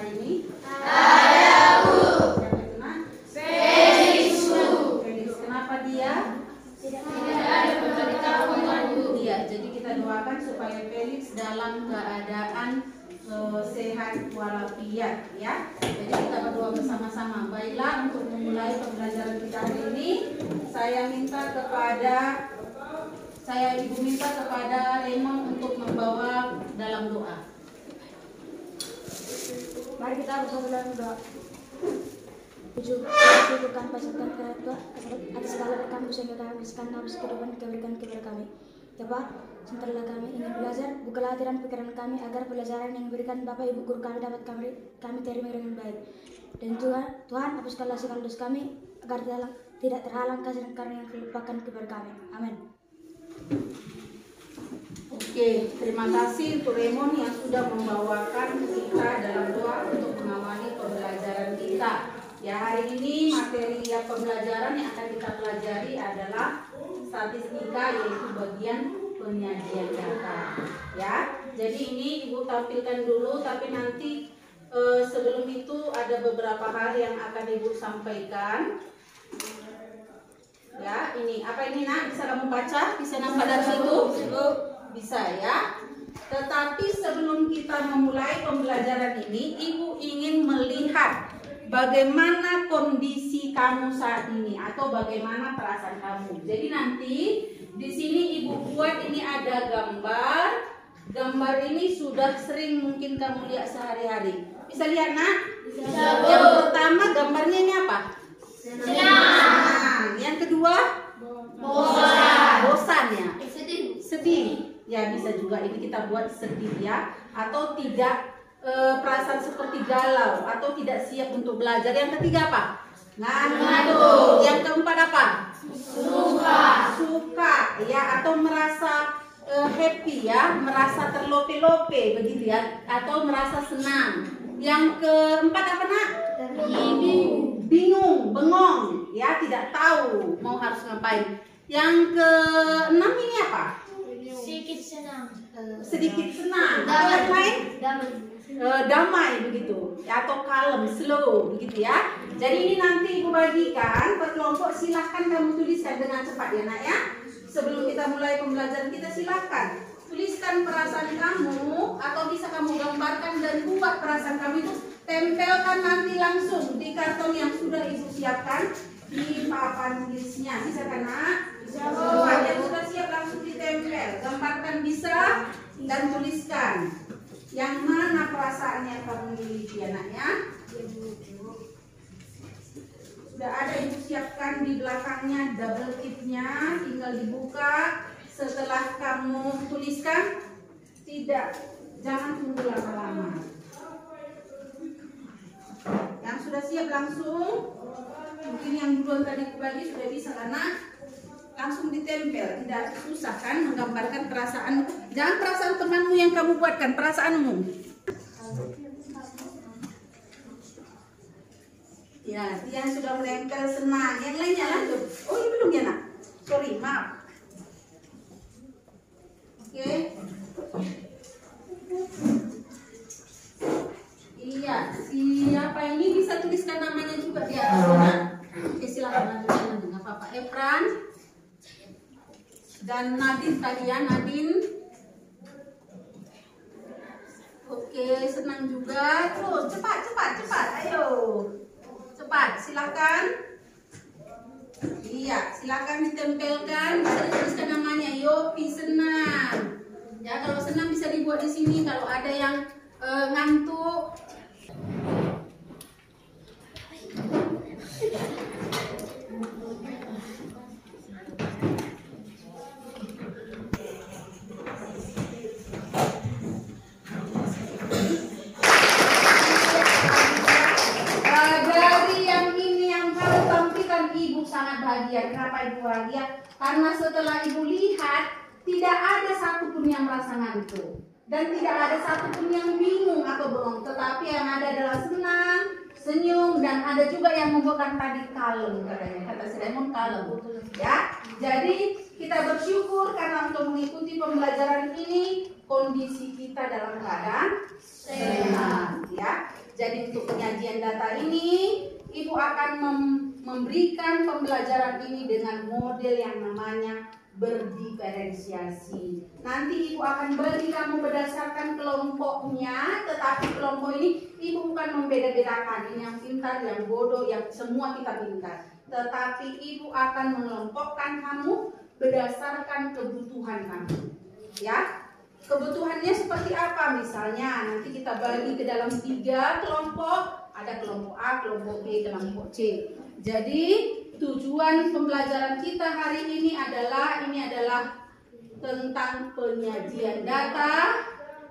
hari ini? Ada, Bu. Siapa itu, Nak? Felix, Bu. Felix, kenapa dia? Tidak ada pemberitahuan, Bu. Iya, jadi kita doakan supaya Felix dalam keadaan sehat walafiat, ya. Jadi kita berdoa bersama-sama. Baiklah, untuk memulai pembelajaran kita hari ini, Ibu minta kepada Raymond untuk membawa dalam doa. Mari kita berdoa dalam doa. Tujukan pasukan Tuhan atas segala berkat sehingga kami bisa habis kehidupan keberikan kepada kami. Bapa, sementara kami ingin belajar, bukalah hati dan pikiran kami agar pelajaran yang diberikan Bapak Ibu guru kami dapat kami terima dengan baik. Dan Tuhan hapuskanlah segala dosa kami agar tidak terhalang kasih dan karunia yang terlupakan kepada kami. Amin. Oke, terima kasih untuk Raymond yang sudah membawakan kita dalam doa untuk mengawali pembelajaran kita. Ya, hari ini materi pembelajaran yang akan kita pelajari adalah statistika, yaitu bagian penyajian data. Ya, jadi ini Ibu tampilkan dulu, tapi nanti sebelum itu ada beberapa hal yang akan Ibu sampaikan. Ya, ini apa ini, Nak? Bisa kamu baca? Bisa nampak dari situ? Bisa, ya. Tetapi sebelum kita memulai pembelajaran ini, Ibu ingin melihat bagaimana kondisi kamu saat ini atau bagaimana perasaan kamu. Jadi nanti di sini Ibu buat ini ada gambar. Gambar ini sudah sering mungkin kamu lihat sehari-hari. Bisa lihat, Nak? Bisa, Bu. Yang pertama gambarnya ini apa? Senang. Yang kedua? Bosan. Bosan, ya. Sedih. Sedih. Ya, bisa juga ini kita buat sedih, ya. Atau tidak perasaan seperti galau atau tidak siap untuk belajar. Yang ketiga apa? Ngantuk. Yang keempat apa? Suka, ya, atau merasa happy, ya, merasa terlope-lope begitu, ya, atau merasa senang. Yang keempat apa, Nak? Bingung, bengong, ya, tidak tahu mau harus ngapain. Yang keenam ini apa? Sedikit senang. Sedikit senang. Yang lain? Damai begitu, atau kalem, slow begitu, ya. Jadi ini nanti Ibu bagikan per kelompok, silahkan kamu tuliskan dengan cepat, ya, Nak, ya. Sebelum kita mulai pembelajaran kita, silahkan tuliskan perasaan kamu atau bisa kamu gambarkan dan buat perasaan kamu itu, tempelkan nanti langsung di karton yang sudah Ibu siapkan di papan tulisnya. Bisa kan, Nak? Bisa. Yang sudah siap langsung ditempel, gambarkan bisa dan tuliskan. Yang mana perasaannya kamu miliki, anaknya? Sudah ada Ibu siapkan di belakangnya double tip-nya, tinggal dibuka. Setelah kamu tuliskan, jangan tunggu lama-lama. Yang sudah siap langsung, mungkin yang duluan tadi aku bagi sudah bisa, karena langsung ditempel, tidak susah kan menggambarkan perasaan. Jangan perasaan temanmu yang kamu buatkan, perasaanmu. Ya, yang sudah menempel senang. Yang lainnya lanjut. Oh, ini belum, ya, Nak? Sorry, maaf. Oke. Iya, siapa ini bisa tuliskan namanya juga di atas, Nak? Oke, silakan lanjut, nggak apa-apa. Efran dan Nadine tadi, ya, Nadine. Oke, senang juga. Terus cepat, ayo. Cepat, silakan. Iya, silakan ditempelkan. Bisa dituliskan namanya. Yopi senang. Ya, kalau senang bisa dibuat di sini. Kalau ada yang ngantuk. Ibu sangat bahagia. Kenapa Ibu bahagia? Karena setelah Ibu lihat, tidak ada satupun yang merasa ngantuk dan tidak ada satupun yang bingung atau bengong, tetapi yang ada adalah senang, senyum, dan ada juga yang membuatkan tadi kalem, katanya, kata si Raymond, kalem, ya. Jadi kita bersyukur karena untuk mengikuti pembelajaran ini kondisi kita dalam keadaan sehat, ya. Jadi untuk penyajian data ini, Ibu akan memberikan pembelajaran ini dengan model yang namanya berdiferensiasi. Nanti Ibu akan bagi kamu berdasarkan kelompoknya, tetapi kelompok ini Ibu bukan membeda-bedakan, ini yang pintar, yang bodoh, yang semua kita pintar. Tetapi Ibu akan mengelompokkan kamu berdasarkan kebutuhan kamu. Ya, kebutuhannya seperti apa? Misalnya nanti kita bagi ke dalam 3 kelompok, ada kelompok A, kelompok B, kelompok C. Jadi tujuan pembelajaran kita hari ini adalah tentang penyajian data.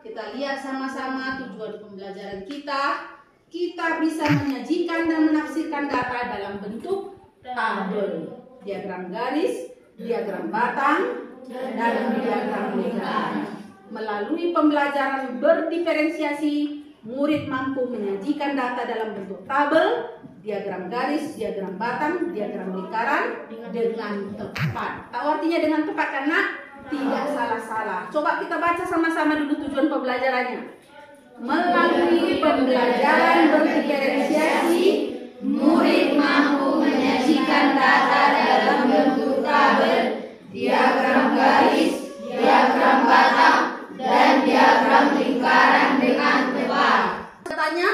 Kita lihat sama-sama tujuan pembelajaran kita. Kita bisa menyajikan dan menafsirkan data dalam bentuk tabel, diagram garis, diagram batang, dan diagram lingkaran. Melalui pembelajaran berdiferensiasi, murid mampu menyajikan data dalam bentuk tabel, diagram garis, diagram batang, diagram lingkaran dengan tepat. Tahu artinya dengan tepat kan, Nak? Tidak salah-salah. Coba kita baca sama-sama dulu tujuan pembelajarannya. Melalui pembelajaran berdiferensiasi, murid mampu menyajikan data dalam bentuk tabel, diagram garis, diagram batang, dan diagram lingkaran dengan tepat. Tanya?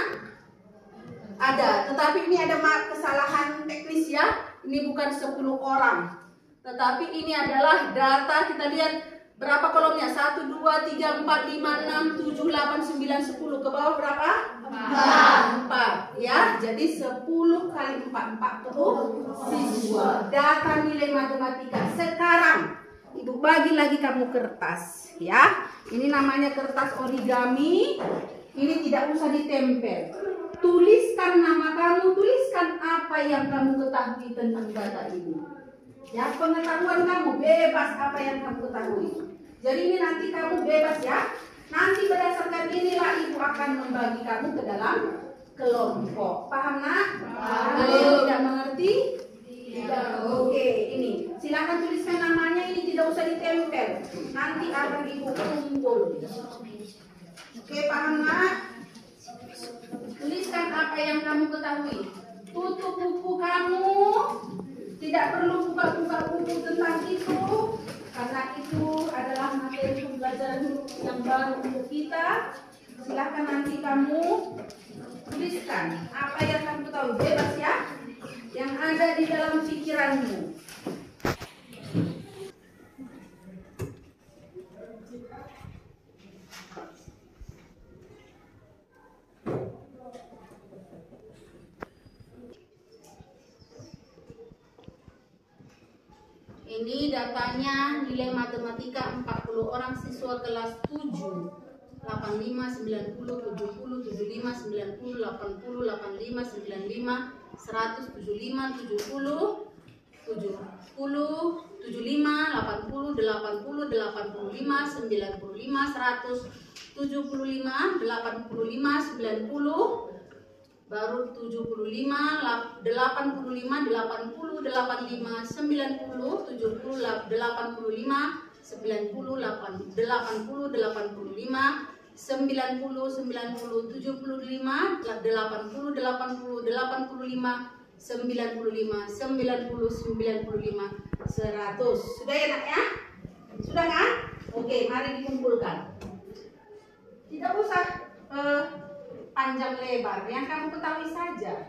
Ada, tetapi ini ada kesalahan teknis ya. Ini bukan 10 orang, tetapi ini adalah data. Kita lihat berapa kolomnya? 1, 2, 3, 4, 5, 6, 7, 8, 9, 10. Ke bawah berapa? 4 ya. Jadi 10 kali 4, 40 siswa. Data nilai matematika. Sekarang Ibu bagi lagi kamu kertas ya. Ini namanya kertas origami. Ini tidak usah ditempel. Tuliskan nama kamu, tuliskan apa yang kamu ketahui tentang data ini. Ya, pengetahuan kamu bebas apa yang kamu ketahui. Jadi ini nanti kamu bebas ya. Nanti berdasarkan inilah Ibu akan membagi kamu ke dalam kelompok. Paham, Nak? Ada yang tidak mengerti? Tidak. Oke, ini. Silakan tuliskan namanya, ini tidak usah ditempel. Nanti akan Ibu kumpul. Oke, paham, Nak? Tuliskan apa yang kamu ketahui. Tutup buku kamu. Tidak perlu buka-buka buku tentang itu, karena itu adalah materi pembelajaran yang baru untuk kita. Silahkan nanti kamu tuliskan apa yang kamu ketahui, bebas ya, yang ada di dalam pikiranmu. Ini datanya nilai matematika 40 orang siswa kelas 7, 85, 90, 70, 75, 90, 80, 85, 95, 100, 75, 70, 70, 75, 80, 80, 85, 95, 100, 75, 85, 90, baru 75, 85, 80, 85, 90, 70, 85, 90, 80, 85, 90, 80, 85, 90, 75, 100. Sudah ya, Nak ya? Sudah kan? Oke, mari dikumpulkan. Tidak usah panjang lebar, yang kamu ketahui saja,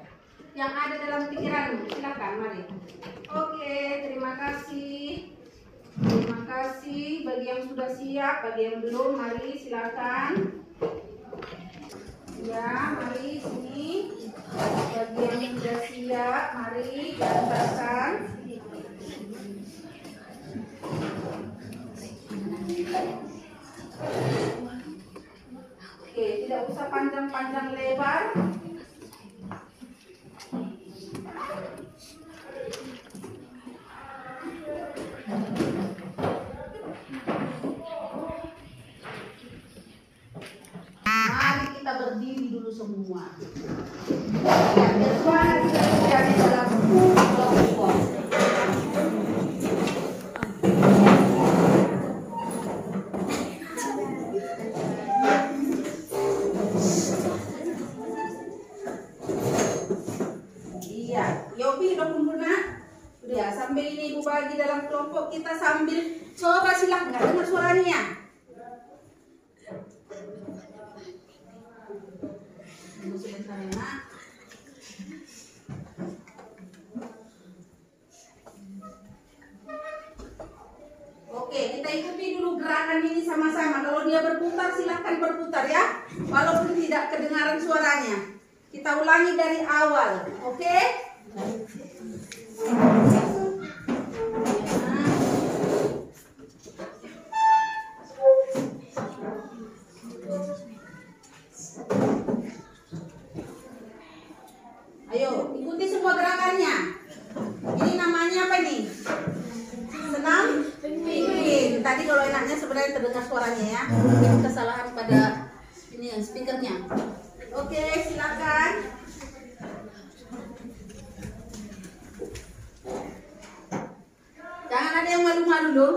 yang ada dalam pikiranmu. Silakan, mari. Oke, terima kasih. Terima kasih bagi yang sudah siap, bagi yang belum, mari silakan. Ya, mari sini. Bagi yang sudah siap, mari diantarkan. Oke, tidak usah panjang-panjang lebar. Mari kita berdiri dulu semua. Ya, biar suara kita terjadi dalam kelompok. membagi dalam kelompok, kita sambil coba silakan, nggak dengar suaranya. Sebentar ya, Nak. Oke, kita ikuti dulu gerakan ini sama-sama. Kalau dia berputar, silahkan berputar ya. Walaupun tidak kedengaran suaranya. Kita ulangi dari awal, oke? Ayo, ikuti semua gerakannya. Ini namanya apa nih? Senam pingping. Tadi kalau enaknya sebenarnya terdengar suaranya ya. Mungkin kesalahan pada ini yang speakernya. Oke, silakan. Jangan ada yang malu-malu loh.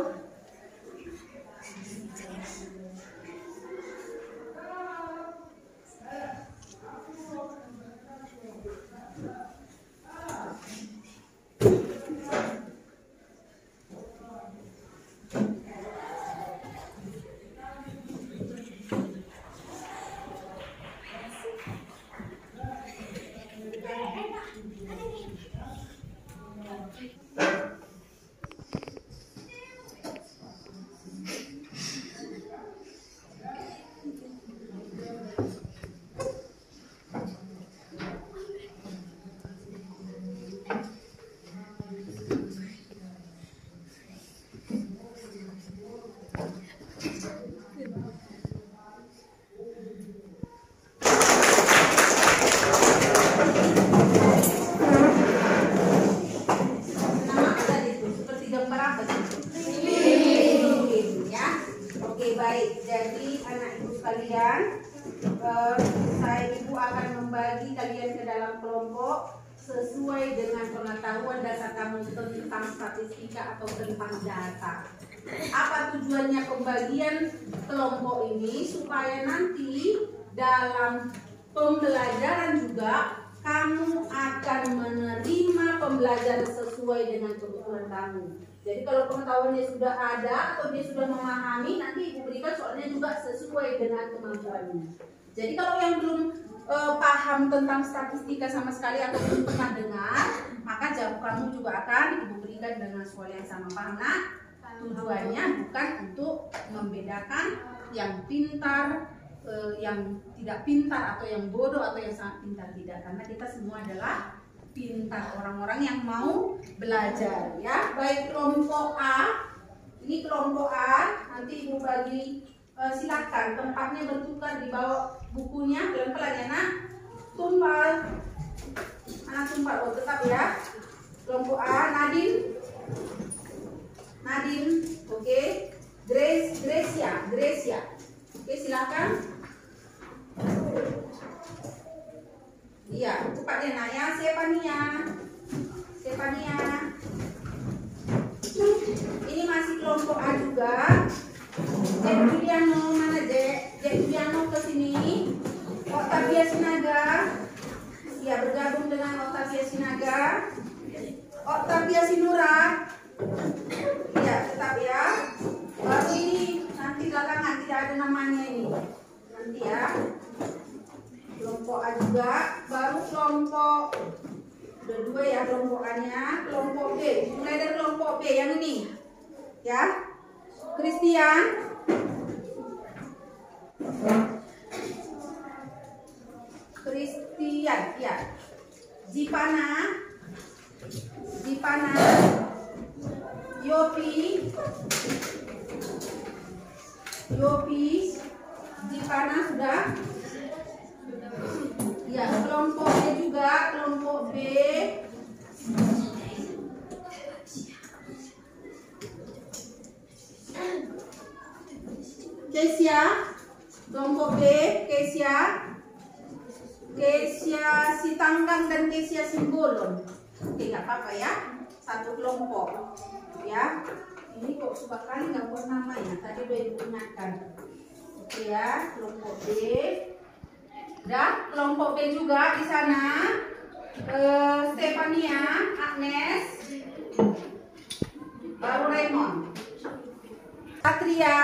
Baik, jadi anak ibu sekalian, ibu akan membagi kalian ke dalam kelompok sesuai dengan pengetahuan dasar kamu tentang statistika atau tentang data. Apa tujuannya pembagian kelompok ini? Supaya nanti dalam pembelajaran juga kamu akan menerima pembelajaran sesuai dengan kebutuhan kamu. Jadi kalau pengetahuannya sudah ada atau dia sudah memahami, nanti ibu berikan soalnya juga sesuai dengan kemampuannya. Jadi kalau yang belum paham tentang statistika sama sekali atau belum pernah dengar, maka jawab kamu juga akan ibu berikan dengan soal yang sama. Paham, Nak? Tujuannya bukan untuk membedakan yang pintar, yang tidak pintar, atau yang bodoh atau yang sangat pintar, tidak. Karena kita semua adalah pintar, orang-orang yang mau belajar ya. Baik, kelompok A, ini kelompok A, nanti ibu bagi, silakan tempatnya bertukar di bawah bukunya, pelan-pelan ya Nak. Tumpal, anak tumpal, oh tetap ya. Kelompok A, Nadine, oke. Gracia, oke, silakan. Iya, cepat ya Nak ya. Stefania. Ini masih kelompok A juga. Jack Juliano, mana Jack? Jack Juliano ke sini. Octavia Sinaga. Ya, bergabung dengan Octavia Sinaga. Octavia Sinura. Ya, tetap ya. Baru ini nanti belakangan tidak ada namanya ini. Nanti ya. Kelompok A juga, baru kelompok udah dua ya kelompok A-nya, kelompok B. Mulai dari kelompok B yang ini, ya. Christian, ya. Jipana, Yopi, Jipana sudah. Ya, kelompok B juga, kelompok B. Kesia, kelompok B, Kesia Sitanggang dan Kesia Simbolon. Oke, nggak apa-apa ya, satu kelompok. Ya, ini kok suka kali nggak buat namanya. Tadi udah ibu ingatkan. Oke ya, kelompok B. Dan kelompok B juga di sana, Stefania, Agnes, baru Raymond. Satria,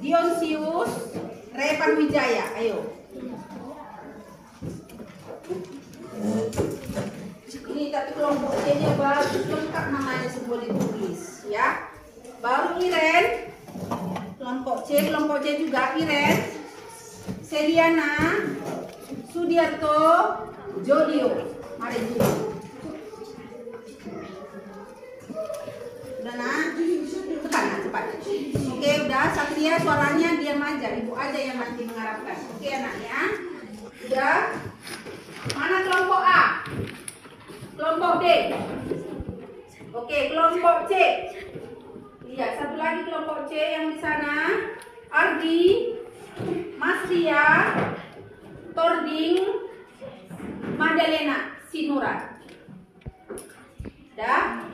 Dionsius, Revan Wijaya. Ayo. Ini tapi kelompok C-nya bagus, lengkap namanya semua ditulis ya. Baru Iren, kelompok C juga Iren, Seliana, Sudiarto, Jodio. Mari dulu. Udah nak? Cepat. Oke, udah. Satria suaranya diam aja, ibu aja yang nanti mengarahkan. Oke anaknya. Udah. Mana kelompok A? Kelompok D. Oke, kelompok C. Lihat satu lagi kelompok C yang di sana. Ardi, Masria, Tording, Madalena, Sinura. Dah?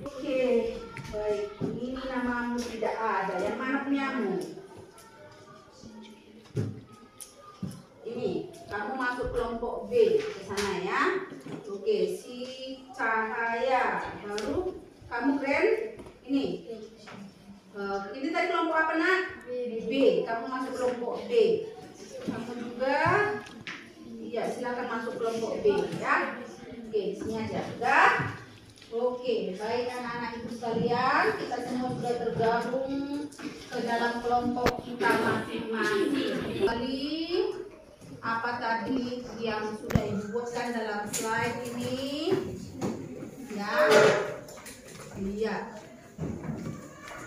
Oke, baik. Ini namamu tidak ada. Yang mana punyamu? Ini, kamu masuk kelompok B ke sana ya. Oke, si Cahaya. Baru kamu keren. Ini. Ini tadi kelompok apa nak? B. Kamu masuk kelompok B. Kamu juga. Iya, silakan masuk kelompok B ya. Oke, di sini aja. Sudah? Oke, baik anak-anak ibu sekalian, kita semua sudah tergabung ke dalam kelompok kita masing-masing. Kali apa tadi yang sudah ibu buatkan dalam slide ini? Ya, iya.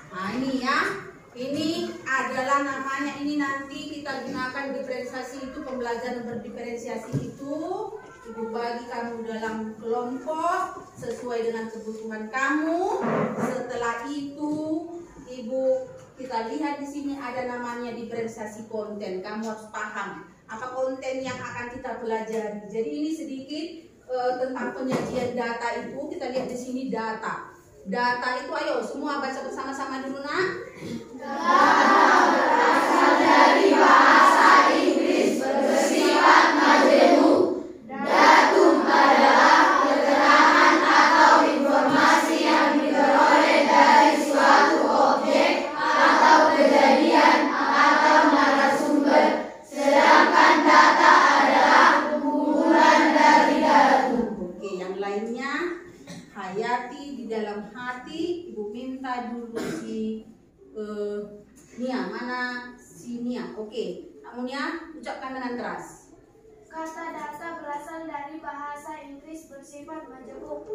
Nah ini ya, ini adalah namanya, ini nanti kita gunakan diferensiasi itu, pembelajaran berdiferensiasi itu. Ibu bagi kamu dalam kelompok sesuai dengan kebutuhan kamu. Setelah itu, ibu kita lihat di sini ada namanya diferensiasi konten. Kamu harus paham apa konten yang akan kita pelajari. Jadi ini sedikit tentang penyajian data itu. Kita lihat di sini data. Data itu, ayo semua baca bersama-sama dulu nak. Data berasal dari bahasa Inggris bersifat majemuk. Datum adalah keterangan atau informasi yang diperoleh dari suatu objek atau kejadian atau narasumber, sedangkan data adalah kumpulan dari datum. Oke, yang lainnya hayati di dalam hati. Ibu minta dulu si Nia, mana si Nia? Oke, kamu Nia ucapkan dengan keras. Kata data berasal dari bahasa Inggris bersifat majemuk.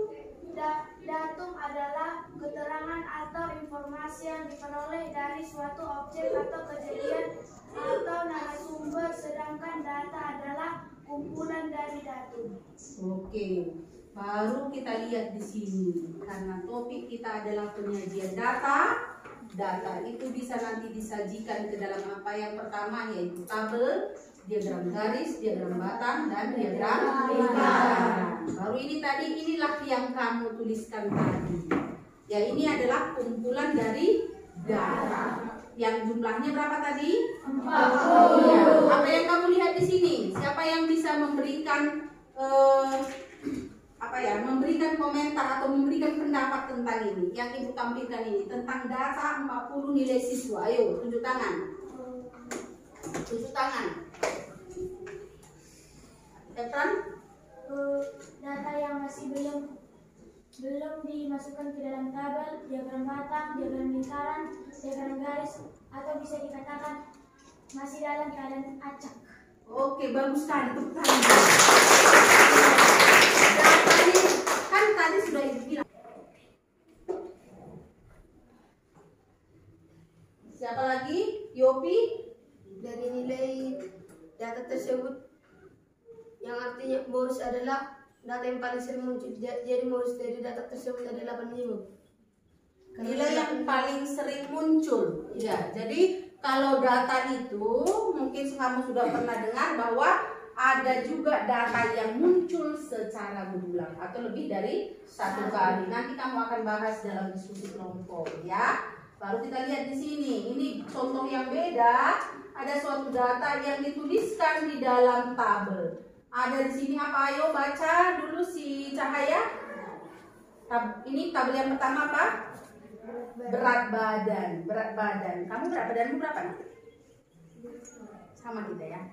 Datum adalah keterangan atau informasi yang diperoleh dari suatu objek atau kejadian atau narasumber, sedangkan data adalah kumpulan dari datum. Oke, baru kita lihat di sini karena topik kita adalah penyajian data. Data itu bisa nanti disajikan ke dalam apa yang pertama, yaitu tabel, diagram garis, diagram batang, dan diagram lingkaran. Baru ini tadi, inilah yang kamu tuliskan tadi. Ya, ini adalah kumpulan dari data. Yang jumlahnya berapa tadi? 40. Ya. Apa yang kamu lihat di sini? Siapa yang bisa memberikan memberikan komentar atau memberikan pendapat tentang ini? Yang ibu tampilkan ini tentang data 40 nilai siswa. Ayo, tunjuk tangan. Tunjuk tangan. Efran? Data yang masih belum dimasukkan ke dalam tabel, diagram batang, diagram lingkaran, diagram garis, atau bisa dikatakan masih dalam keadaan acak. Oke, bagus sekali. Tepuk tangan. Kan tadi sudah ibu bilang. Siapa lagi? Yopi? Dari nilai data tersebut, yang artinya bonus adalah data yang paling sering muncul. Jadi bonus dari data tersebut adalah 85. Nilai yang paling sering muncul. Ya, jadi kalau data itu mungkin kamu sudah pernah dengar bahwa ada juga data yang muncul secara berulang atau lebih dari satu kali. Nanti kamu akan bahas dalam diskusi kelompok ya. Baru kita lihat di sini. Ini contoh yang beda. Ada suatu data yang dituliskan di dalam tabel. Ada di sini apa? Ayo baca dulu si Cahaya. Ini tabel yang pertama apa? Berat badan. Berat badan. Kamu berat badanmu berapa nih? Sama kita ya.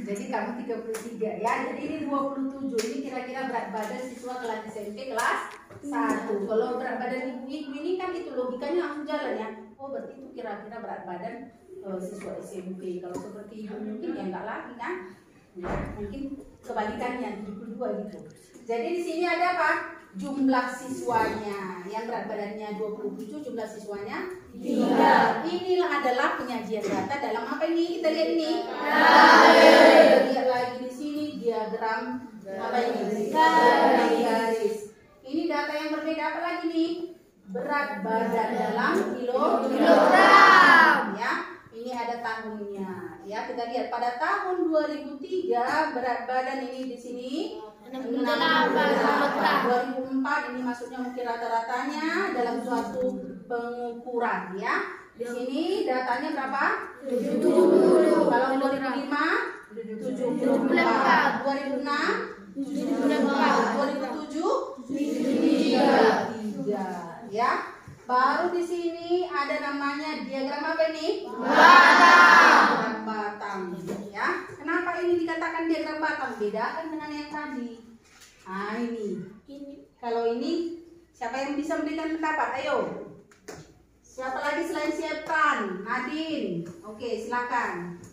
Jadi kamu 33 ya. Jadi ini 27. Ini kira-kira berat badan siswa kelas SMP kelas 1. Kalau berat badan ibu ini kan itu logikanya langsung jalan ya. Oh berarti itu kira-kira berat badan siswa SMP. Kalau seperti ibu mungkin ya enggak lagi kan? Ya, mungkin kebalikannya 72 gitu. Jadi di sini ada apa? Jumlah siswanya. Yang berat badannya 27, jumlah siswanya 3. Inilah adalah penyajian data dalam apa ini? Kita lihat ini. Kita lihat lagi di sini diagram apa ini? Garis. Ini data yang berbeda apa lagi nih? Berat badan dalam kilogram. Ya. Ini ada tahunnya. Ya, kita lihat pada tahun 2003 berat badan ini di sini 2004 ini maksudnya mungkin rata-ratanya dalam suatu pengukuran ya. Di sini datanya berapa? 70. Kalau 2005 74, 2006 74, 2007 73 ya. Baru di sini ada namanya diagram apa ini? Diagram batang ya. Kenapa ini dikatakan diagram batang? Bedakan dengan yang tadi. Nah ini. Kalau ini siapa yang bisa memberikan pendapat? Ayo. Siapa lagi selain Septan? Nadine. Oke, silakan.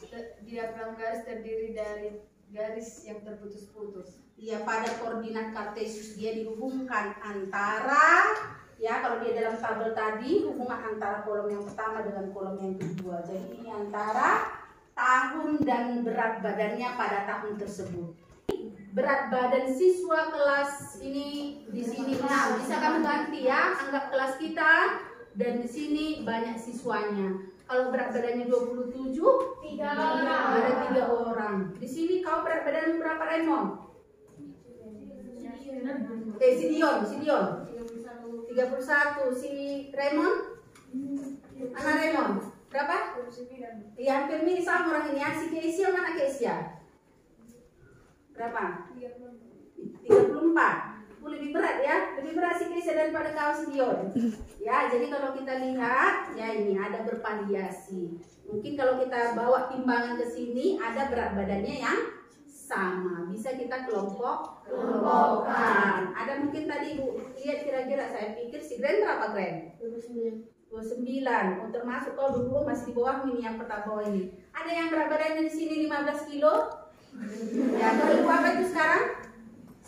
Diagram garis terdiri dari garis yang terputus-putus. Iya, pada koordinat kartesius dia dihubungkan antara ya, kalau dia dalam tabel tadi hubungan antara kolom yang pertama dengan kolom yang kedua. Jadi ini antara tahun dan berat badannya pada tahun tersebut. Berat badan siswa kelas ini di sini 6. Bisa kamu ganti ya, anggap kelas kita dan di sini banyak siswanya. Kalau berat badannya 27, 3 orang. Ada 3 orang. Di sini kau berat badan berapa, Raymond? Si Dion. 31. Si Raymond? Anak Raymond berapa? 29. Iya, hampir mirip sama orang ini ya. Si Keisha mana Keisha? Berapa? 34. Lebih berat ya, lebih berat si Keisha daripada kau si Dion. Ya, jadi kalau kita lihat ya ini ada bervariasi. Mungkin kalau kita bawa timbangan ke sini ada berat badannya yang sama, bisa kita kelompokkan. Ada mungkin tadi Ibu lihat kira-kira saya pikir si Gren berapa Gren? 29. Untuk masuk kau dulu masih di bawah ini yang pertama bawah ini. Ada yang berat badannya di sini 15 kilo? Ya, kalau Ibu apa itu sekarang?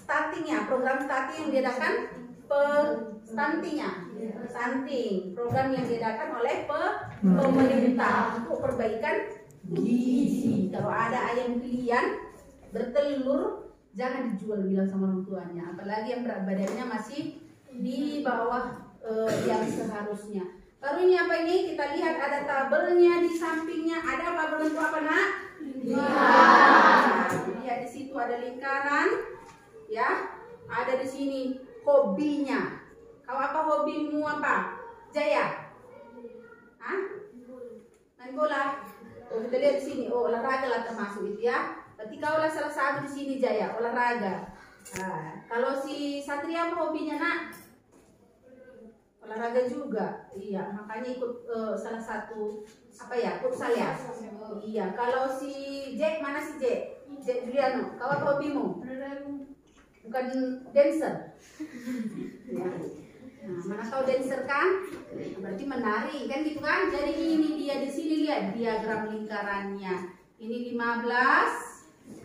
Stuntingnya, program stunting yang diadakan stunting, program yang diadakan oleh pemerintah untuk perbaikan gizi. Kalau ada ayam pilihan bertelur jangan dijual, bilang sama orang tuanya, apalagi yang berat badannya masih di bawah yang seharusnya. Lalu ini apa ini? Kita lihat ada tabelnya di sampingnya. Ada apa berbentuk apa nak? Lingkaran. Lihat di situ ada lingkaran. Ya, ada di sini hobinya. Kau apa hobimu apa? Jaya? Hah? Main bola. Oh, kita lihat di sini. Oh, olahraga lah termasuk itu ya. Berarti kau lah salah satu di sini Jaya, olahraga. Nah, kalau si Satria apa hobinya nak? Olahraga juga. Iya, makanya ikut salah satu apa ya? Futsal ya. Iya. Kalau si Jack mana si Jack? Jack Juliano. Kau apa hobimu? Bukan dancer. Ya. Nah, mana kau dancer kan? Berarti menari kan gitu kan? Jadi ini dia di sini lihat diagram lingkarannya. Ini 15.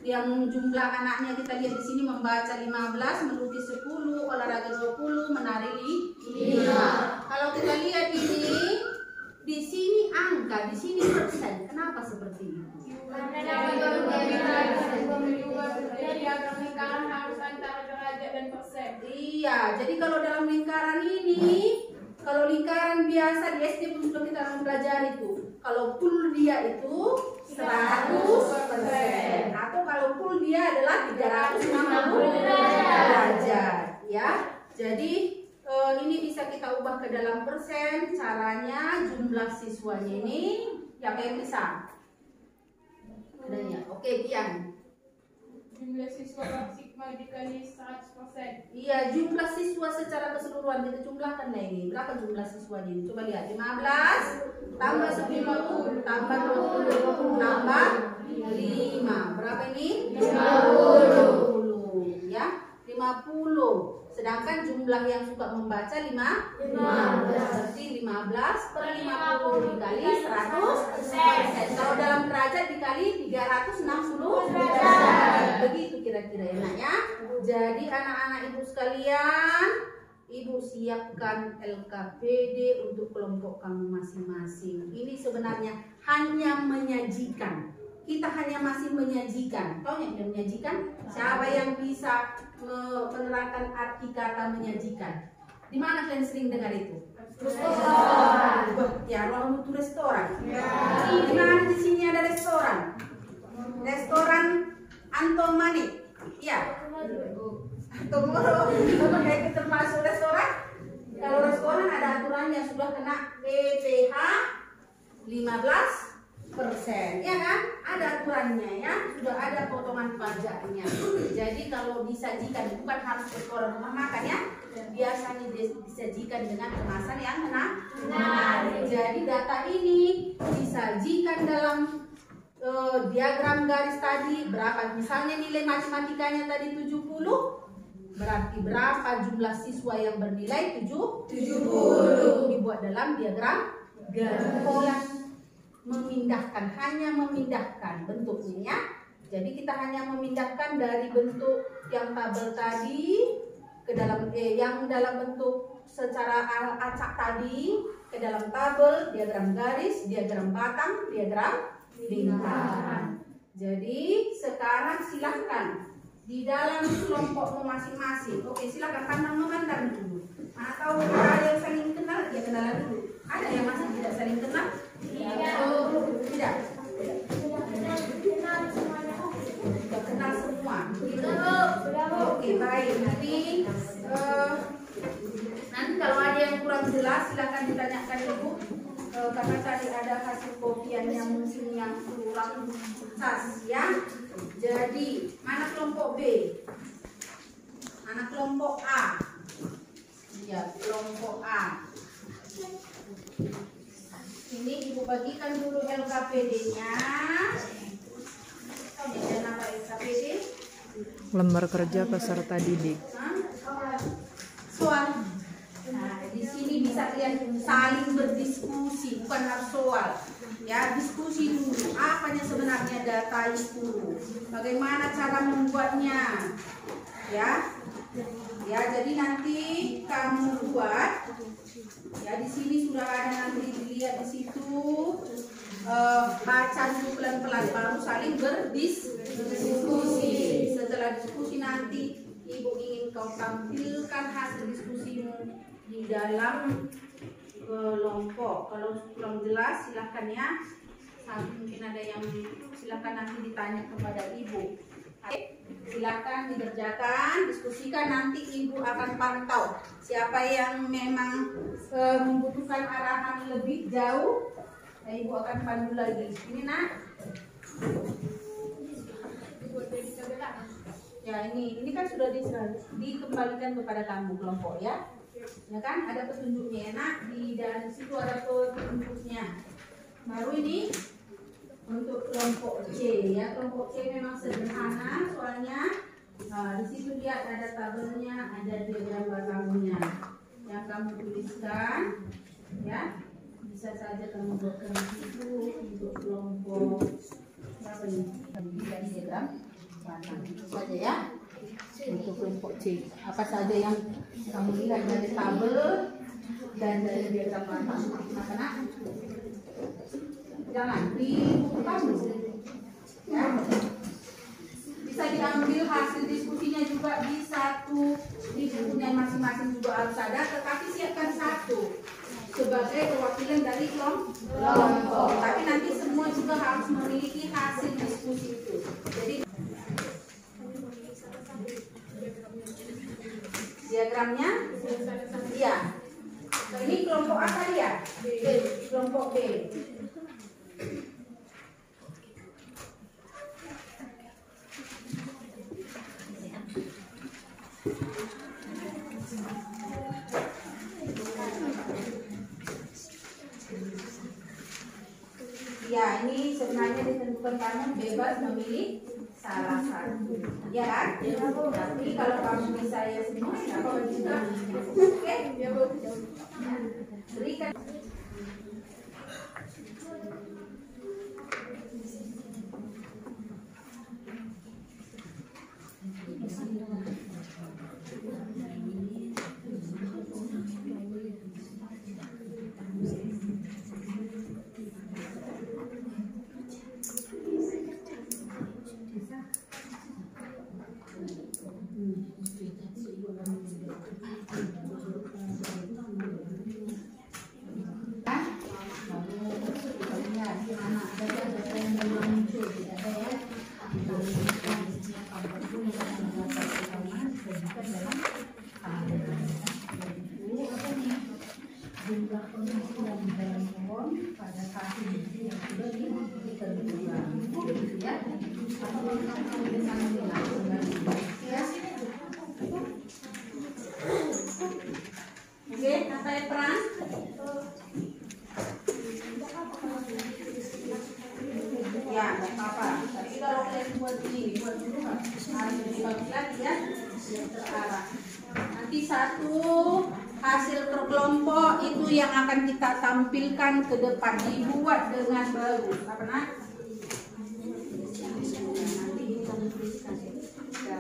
Yang jumlah anaknya kita lihat di sini membaca 15, melukis 10, olahraga 20, menari 5. Kalau kita lihat ini di sini angka, di sini persen. Kenapa seperti itu? Karena dalam diagram lingkaran harus antara derajat dan persen. Iya, jadi kalau dalam lingkaran ini, kalau lingkaran biasa di SD pun sudah kita mempelajari itu. Kalau full dia itu 100%, atau kalau full dia adalah 360 derajat, ya. Jadi ini bisa kita ubah ke dalam persen. Caranya jumlah siswanya ini siapa yang bisa? Adanya. Oke, Tian. Jumlah siswa dikali 100%. Iya, jumlah siswa secara keseluruhan kita jumlahkan lah ini. Berapa jumlah siswa ini? Coba lihat. 15 tambah 10 tambah 20 tambah 5. Berapa ini? 50. Ya, 50. Sedangkan jumlah yang suka membaca 15. Berarti 15 per 50 dikali 100%. Kalau dalam derajat dikali 360 derajat. Begitu kira-kira enaknya. Jadi anak-anak ibu sekalian, ibu siapkan LKPD untuk kelompok kamu masing-masing. Ini sebenarnya hanya menyajikan. Kita hanya masih menyajikan. Tahu yang menyajikan? Siapa yang bisa menerangkan arti kata menyajikan? Di mana kalian sering dengar itu? Restoran. Ya, orang itu restoran. Di mana di sini ada restoran? Restoran Anton Manik. Ya. Tomorrow. Apakah itu termasuk restoran? Kalau restoran ada aturannya, sudah kena PPh 15%, ya kan? Ada aturannya ya, sudah ada potongan pajaknya. Jadi kalau disajikan bukan harus restoran rumah makan ya, biasanya disajikan dengan kemasan yang menarik. Jadi data ini disajikan dalam diagram garis tadi. Berapa? Misalnya nilai matematikanya tadi 70. Berarti berapa jumlah siswa yang bernilai 70? Dibuat dalam diagram garis. Memindahkan, hanya memindahkan bentuknya ya. Jadi kita hanya memindahkan dari bentuk yang tabel tadi ke dalam yang dalam bentuk secara acak tadi ke dalam tabel, diagram garis, diagram batang, diagram lingkaran. Jadi sekarang silahkan di dalam kelompokmu masing-masing. Oke, silakan pandang-memandang dulu. Atau ada yang saling kenal, ya kenalan dulu. Ada yang masih tidak saling kenal? Tidak. Sudah kenal semua. Gitu. Oke, baik. Nanti kalau ada yang kurang jelas silakan ditanyakan ibu. Karena tadi ada hasil kopiannya mungkin yang kurang pas ya. Jadi mana kelompok B? Mana kelompok A? Ya, kelompok A. Ini ibu bagikan dulu LKPD-nya. Tahu ya nama LKPD? Lembar kerja peserta didik. Soal. Nah, di sini bisa kalian saling berdiskusi, bukan harus soal. Ya, diskusi dulu. Apanya sebenarnya data itu? Bagaimana cara membuatnya? Ya. Ya, jadi nanti kamu buat. Ya, di sini sudah ada, nanti dilihat di situ. Baca dulu pelan-pelan, baru saling berdiskusi. Setelah diskusi nanti ibu ingin kau tampilkan hasil diskusimu di dalam kelompok. Kalau kurang jelas silahkan ya. Mungkin ada yang silahkan nanti ditanya kepada ibu. Silakan dikerjakan, diskusikan, nanti ibu akan pantau siapa yang memang membutuhkan arahan lebih jauh, ibu akan pandu lagi. Ini nak, ya ini kan sudah dikembalikan kepada kamu kelompok ya, ya kan ada petunjuknya nak, di dalam situ ada petunjuknya. Baru ini untuk kelompok C ya, kelompok C memang sederhana soalnya. Di situ lihat ada tabelnya, ada diagram batangnya yang kamu tuliskan ya. Bisa saja kamu buatkan di situ untuk kelompok apa ini? Diagram batang itu saja ya. Untuk kelompok C, apa saja yang kamu lihat dari tabel dan dari diagram batang, nak? Jangan dibuka dulu ya. Bisa diambil hasil diskusinya juga di satu, di bukunya masing-masing juga harus ada, tetapi siapkan satu sebagai perwakilan dari kelompok. Tapi nanti semua juga harus memiliki hasil diskusi itu. Jadi diagramnya iya. Ini kelompok apa ya? B. Kelompok B. sebenarnya ditentukan kamu bebas memilih salah satu, ya kan? Tapi kalau kamu bisa ya semua, nggak apa-apa juga. Oke, ya Bu. Berikan. Jumlah pengisian dalam form pada saat ini yang sudah ditentukan, ya. Oke, apa yang peran? Ya, nggak apa-apa. Tapi kalau kalian buat dulu harus dibagi lagi ya, biar terarah. Nanti satu hasil per kelompok itu yang akan kita tampilkan ke depan, dibuat dengan bagus. Apa nak? Nanti kita tuliskan ya.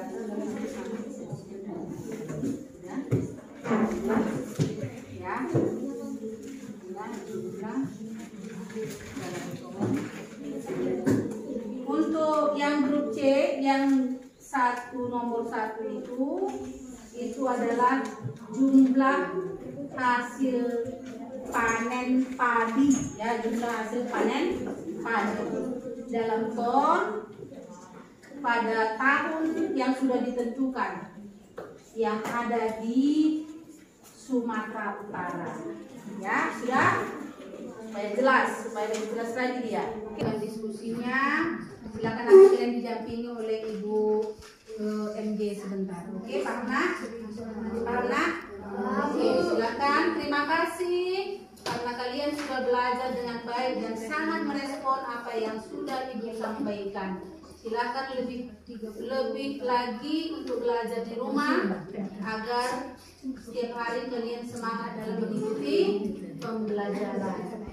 Untuk yang grup C, yang nomor satu itu adalah jumlah hasil panen padi, ya, jumlah hasil panen padi dalam ton pada tahun yang sudah ditentukan yang ada di Sumatera Utara, ya. Sudah? Supaya jelas lagi dia. Dan diskusinya silakan nanti kalian didampingi oleh Ibu MJ sebentar. Oke, paham nak? Paham nak? Oke, silakan. Terima kasih karena kalian sudah belajar dengan baik dan sangat merespon apa yang sudah Ibu sampaikan. Silakan lebih lagi untuk belajar di rumah agar setiap hari kalian semangat dalam mengikuti pembelajaran.